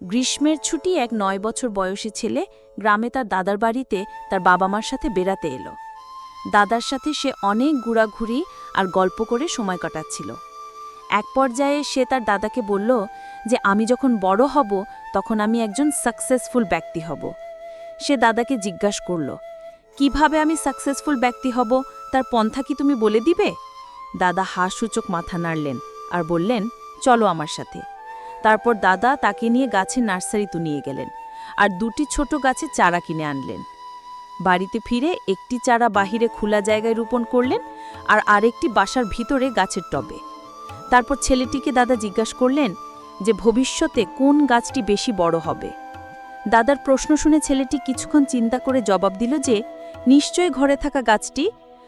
গ্রীষ্মের ছুটি এক ৯ বছর বয়সী ছেলে গ্রামে তার দাদার বাড়িতে তার বাবা মার সাথে বেড়াতে এলো। দাদার সাথে সে অনেক ঘোরাঘুরি আর গল্প করে সময় কাটাচ্ছিল। এক পর্যায়ে সে তার দাদাকে বলল যে আমি যখন বড় হব তখন আমি একজন সাকসেসফুল ব্যক্তি হব। সে দাদাকে জিজ্ঞাসা করল, কিভাবে আমি সাকসেসফুল ব্যক্তি হব তার পন্থা কি তুমি বলে দিবে? দাদা হাসসূচক মাথা নাড়লেন আর বললেন, চলো আমার সাথে। তারপর দাদা তাকে নিয়ে গাছের নার্সারিতে নিয়ে গেলেন আর ২টি ছোট গাছের চারা কিনে আনলেন। বাড়িতে ফিরে একটি চারা বাহিরে খোলা জায়গায় রোপণ করলেন আর আরেকটি বাসার ভিতরে গাছের টবে। তারপর ছেলেটিকে দাদা জিজ্ঞাসা করলেন যে ভবিষ্যতে কোন গাছটি বেশি বড় হবে। দাদার প্রশ্ন শুনে ছেলেটি কিছুক্ষণ চিন্তা করে জবাব দিল যে নিশ্চয়ই ঘরে থাকা গাছটি,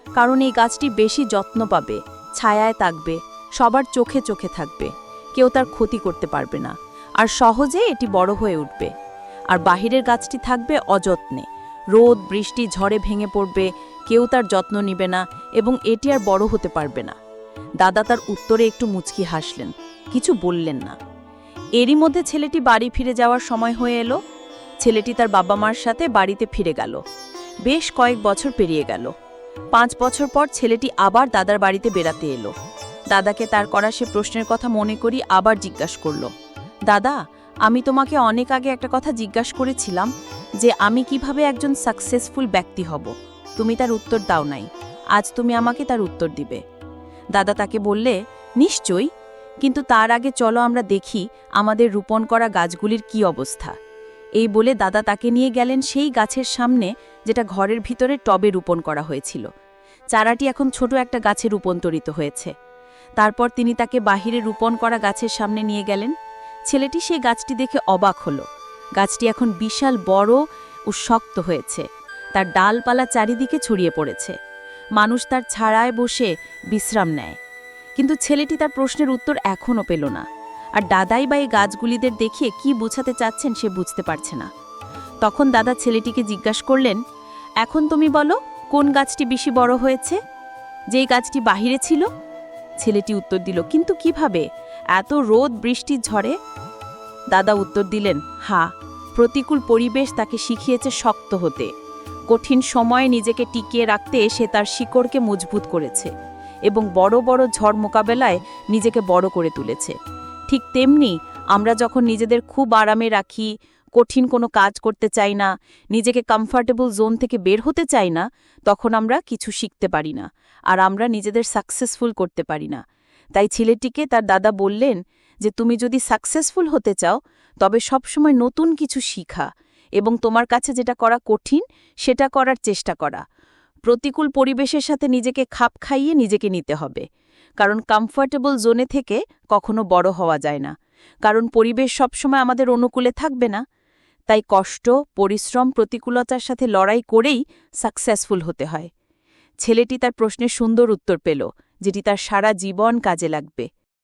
কারণ এই গাছটি বেশি যত্ন পাবে, ছায়ায় থাকবে, সবার চোখে চোখে থাকবে, কেউ তার ক্ষতি করতে পারবে না, আর সহজে এটি বড় হয়ে উঠবে। আর বাহিরের গাছটি থাকবে অযত্নে, রোদ বৃষ্টি ঝড়ে ভেঙে পড়বে, কেউ তার যত্ন নিবে না এবং এটি আর বড় হতে পারবে না। দাদা তার উত্তরে একটু মুচকি হাসলেন, কিছু বললেন না। এরই মধ্যে ছেলেটি বাড়ি ফিরে যাওয়ার সময় হয়ে এলো। ছেলেটি তার বাবা মার সাথে বাড়িতে ফিরে গেল। বেশ কয়েক বছর পেরিয়ে গেল। ৫ বছর পর ছেলেটি আবার দাদার বাড়িতে বেড়াতে এলো। দাদাকে তার করা সে প্রশ্নের কথা মনে করি আবার জিজ্ঞাসা করল, দাদা, আমি তোমাকে অনেক আগে একটা কথা জিজ্ঞাসা করেছিলাম যে আমি কিভাবে একজন সাকসেসফুল ব্যক্তি হব। তুমি তার উত্তর দাও নাই, আজ তুমি আমাকে তার উত্তর দিবে। দাদা তাকে বললে, নিশ্চয়ই, কিন্তু তার আগে চলো আমরা দেখি আমাদের রোপণ করা গাছগুলির কি অবস্থা। এই বলে দাদা তাকে নিয়ে গেলেন সেই গাছের সামনে যেটা ঘরের ভিতরে টবে রোপণ করা হয়েছিল। চারাটি এখন ছোট একটা গাছে রূপান্তরিত হয়েছে। তারপর তিনি তাকে বাহিরে রোপণ করা গাছের সামনে নিয়ে গেলেন। ছেলেটি সেই গাছটি দেখে অবাক হল। গাছটি এখন বিশাল বড় ও শক্ত হয়েছে, তার ডালপালা চারিদিকে ছড়িয়ে পড়েছে। মানুষ তার ছায়ায় বসে বিশ্রাম নেয়। কিন্তু ছেলেটি তার প্রশ্নের উত্তর এখনও পেল না। আর দাদাই বা এই গাছগুলিদের দেখিয়ে কি বোঝাতে চাচ্ছেন সে বুঝতে পারছে না। তখন দাদা ছেলেটিকে জিজ্ঞাসা করলেন, এখন তুমি বলো কোন গাছটি বেশি বড় হয়েছে? যেই গাছটি বাহিরে ছিল। ছেলেটি উত্তর দিল, কিন্তু কিভাবে, এত রোদ বৃষ্টির ঝড়ে? দাদা উত্তর দিলেন, হ্যাঁ, প্রতিকূল পরিবেশ তাকে শিখিয়েছে শক্ত হতে। কঠিন সময়ে নিজেকে টিকিয়ে রাখতে সে তার শিকড়কে মজবুত করেছে এবং বড় বড় ঝড় মোকাবেলায় নিজেকে বড় করে তুলেছে। ঠিক তেমনি আমরা যখন নিজেদের খুব আরামে রাখি, কঠিন কোনো কাজ করতে চাই না, নিজেকে কমফর্টেবল জোন থেকে বের হতে চাই না, তখন আমরা কিছু শিখতে পারি না আর আমরা নিজেদের সাকসেসফুল করতে পারি না। তাই ছেলেটিকে তার দাদা বললেন যে তুমি যদি সাকসেসফুল হতে চাও তবে সবসময় নতুন কিছু শিখা এবং তোমার কাছে যেটা করা কঠিন সেটা করার চেষ্টা করা। প্রতিকূল পরিবেশের সাথে নিজেকে খাপ খাইয়ে নিজেকে নিতে হবে, কারণ কমফর্টেবল জোনে থেকে কখনো বড় হওয়া যায় না, কারণ পরিবেশ সবসময় আমাদের অনুকূলে থাকবে না। তাই কষ্ট, পরিশ্রম, প্রতিকূলতার সাথে লড়াই করেই সাকসেসফুল হতে হয়। ছেলেটি তার প্রশ্নের সুন্দর উত্তর পেল, যেটি তার সারা জীবন কাজে লাগবে।